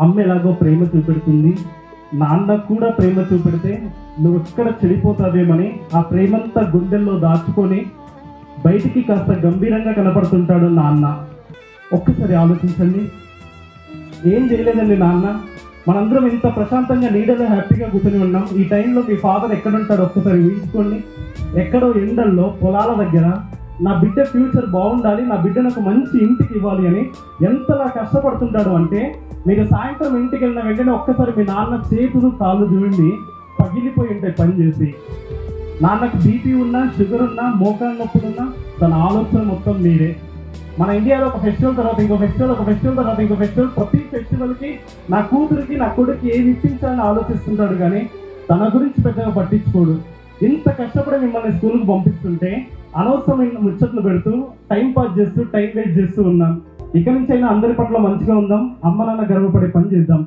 అమ్మ ఎలాగో ప్రేమ చూపెడుతుంది, నాన్న కూడా ప్రేమ చూపెడితే నువ్వు ఎక్కడ చెడిపోతావేమని ఆ ప్రేమంతా గుండెల్లో దాచుకొని బయటికి కాస్త గంభీరంగా కనపడుతుంటాడు నాన్న. ఒక్కసారి ఆలోచించండి, ఏం చేయలేదండి నాన్న, మనందరం ఇంత ప్రశాంతంగా నీడలో హ్యాపీగా కూర్చొని ఉన్నాం. ఈ టైంలో మీ ఫాదర్ ఎక్కడుంటాడు ఒక్కసారి ఊహించుకోండి. ఎక్కడో ఎండల్లో పొలాల దగ్గర నా బిడ్డ ఫ్యూచర్ బాగుండాలి, నా బిడ్డను ఒక మంచి ఇంటికి ఇవ్వాలి అని ఎంతలా కష్టపడుతుంటాడు అంటే, మీరు సాయంత్రం ఇంటికి వెళ్ళిన వెంటనే ఒక్కసారి మీ నాన్న చేతులు కాళ్ళు చూడండి పగిలిపోయి ఉంటాయి పని చేసి. నాన్నకు బీపీ ఉన్నా, షుగర్ ఉన్నా, మోకాలు నొప్పులు ఉన్నా తన ఆలోచన మొత్తం మీరే. మన ఇండియాలో ఒక ఫెస్టివల్ తర్వాత ఇంకో ఫెస్టివల్, ఒక ఫెస్టివల్ తర్వాత ఇంకో ఫెస్టివల్, ప్రతి ఫెస్టివల్కి నా కూతురికి నా కొడుకు ఏది ఇప్పించాలని ఆలోచిస్తుంటాడు కానీ తన గురించి పెద్దగా పట్టించుకోడు. ఇంత కష్టపడి మిమ్మల్ని స్కూల్కి పంపిస్తుంటే అనవసరమైన ముచ్చట్లు పెడుతూ టైం పాస్ చేస్తూ టైం వేస్ట్ చేస్తూ ఉన్నాం. ఇక నుంచి అయినా అందరి పట్ల మంచిగా ఉందాం, అమ్మ నాన్న గర్వపడే పని చేద్దాం.